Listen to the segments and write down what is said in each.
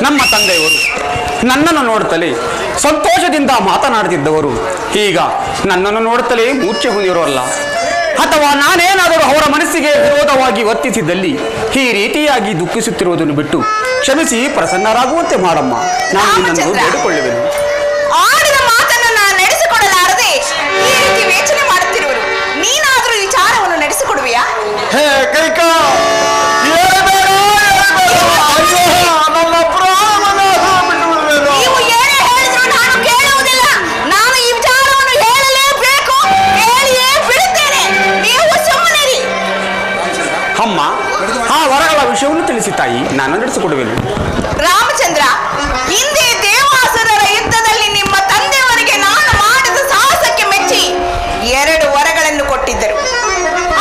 ನಮ್ಮ ತಂದೆಯವರು ನನ್ನನ್ನು ನೋಡುತ್ತಲೇ ಸಂತೋಷದಿಂದ ಮಾತನಾಡುತ್ತಿದ್ದವರು ಈಗ ನನ್ನನ್ನು ನೋಡುತ್ತಲೇ ಮೂರ್ಛೆ ಹೊಂದಿರೋಲ್ಲ. ಅಥವಾ ನಾನೇನಾದರೂ ಅವರ ಮನಸ್ಸಿಗೆ ವಿರೋಧವಾಗಿ ವರ್ತಿಸಿದ್ದಲ್ಲಿ ಈ ರೀತಿಯಾಗಿ ದುಃಖಿಸುತ್ತಿರುವುದನ್ನು ಬಿಟ್ಟು ಕ್ಷಮಿಸಿ ಪ್ರಸನ್ನರಾಗುವಂತೆ ಮಾಡಮ್ಮ. ನಾನು ನಿನ್ನನ್ನು ಬೇಡಿಕೊಳ್ಳುವೆನು. ಆಡಿದ ಮಾತನ್ನು ನಾನು ನಡೆಸಿಕೊಡಲಾರದೆ ಈ ರೀತಿ ವೇಚನೆ ಮಾಡುತ್ತಿರುವರು. ನೀನಾದರೂ ವಿಚಾರವನ್ನು ನಡೆಸಿಕೊಡುವೆಯಾ? ಹೇ ಕೈಕಾ, ನೀವು ಏನೇ ಹೇಳಿದ್ರು ನಾನು ಕೇಳುವುದಿಲ್ಲ. ನಾನು ಈ ವಿಚಾರವನ್ನು ಹೇಳಲೇಬೇಕು, ಹೇಳಿಯೇ ಬಿಡುತ್ತೇನೆ. ನೀವು ಸುಮ್ಮನಿರಿ. ಅಮ್ಮ, ಆ ವರಗಳ ವಿಷಯವನ್ನು ತಿಳಿಸಿ ತಾಯಿ, ನಾನು ನಡೆಸಿಕೊಡುವೆನು. ರಾಮಚಂದ್ರ, ಹಿಂದೆ ದೇವಾಸುರರ ಯುದ್ಧದಲ್ಲಿ ನಿಮ್ಮ ತಂದೆಯವರಿಗೆ ನಾನು ಮಾಡಿದ ಸಾಹಸಕ್ಕೆ ಮೆಚ್ಚಿ 2 ವರಗಳನ್ನು ಕೊಟ್ಟಿದ್ದರು.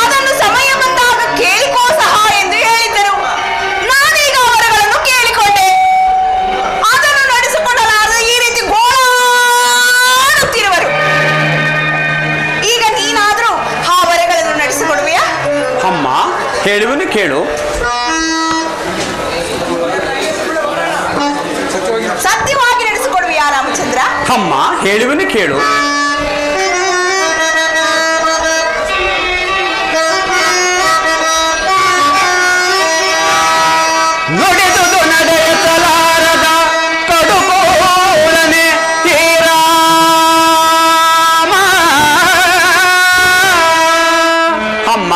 ಅದನ್ನು ಸಮಯ ಬಂದಾಗ ಕೇಳಿಕೋ ಸಹ ಎಂದು ಹೇಳಿದ್ದರು. ನಾನೀಗ ವರಗಳನ್ನು ಕೇಳಿಕೊಂಡೆ. ಅದನ್ನು ನಡೆಸಿಕೊಡಲಾರದೆ ಈ ರೀತಿ ಗೋಳಾಡುತ್ತಿರುವರು. ಈಗ ನೀನಾದರೂ ಆ ವರಗಳನ್ನು ನಡೆಸಿಕೊಡುವೆಯಾ? ಅಮ್ಮ, ಹೇಳುವೆನು ಕೇಳು. ಸತ್ಯವಾಗಿ ನಡೆಸಿಕೊಡುವೆಯಾ ರಾಮಚಂದ್ರ? ಅಮ್ಮ, ಹೇಳುವೆನು ಕೇಳು. ನುಡಿದುದು ನಡೆಸಲಾರದ ಕಡುಗೋಳನೆ ಹೇ ರಾಮ. ಅಮ್ಮ,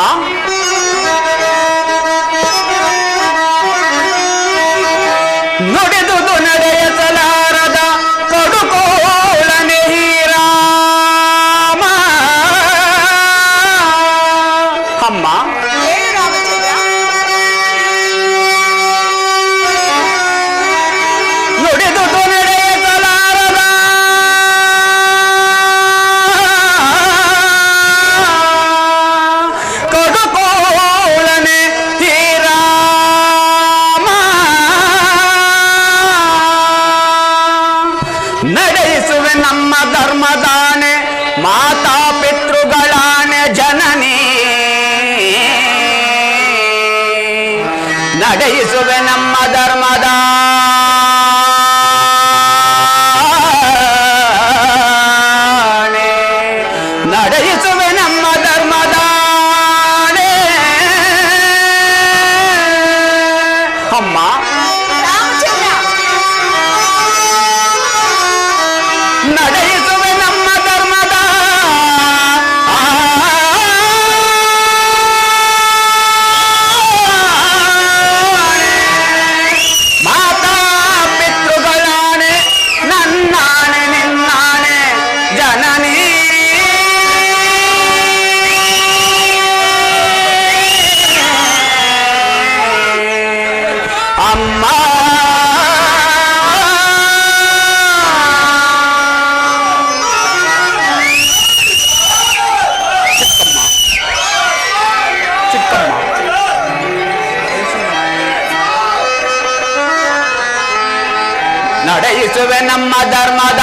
ನುಡಿದುದು ನಡೆಸಲಾರದ ಕಡುಕೋಳನೆ ಹೇ ರಾಮ. ಅಮ್ಮ, ಹೇಳು ರಾಮಚಂದ್ರ. ನುಡಿದುದು ನಡೆಸಲಾರದ ಕಡುಕೋಳನೆ ಹೇ ರಾಮ. ನಡೆಸುವೆ ನಮ್ಮ ಧರ್ಮದಾನೆ, ಮಾತಾ ಪಿತೃಗಳಾನೆ ಜನನಿ. ನಡೆಸುವೆ ನಮ್ಮ ಧರ್ಮದಾನೆ, ನಡೆಸುವೆ ನಮ್ಮ ಧರ್ಮದಾನೆ. ಅಮ್ಮ, ರಾಮಚಂದ್ರ, ನಡೆಸುವೆ ನಮ್ಮ ಧರ್ಮದ ಮಾತಾ ಪಿತೃಗಳಾಣೆ, ನನ್ನಾಣೆ ನಿನ್ನಾಣೆ ಜನನಿ. ಅಮ್ಮ, ನಡೆಸುವೆ ನಮ್ಮ ಧರ್ಮದ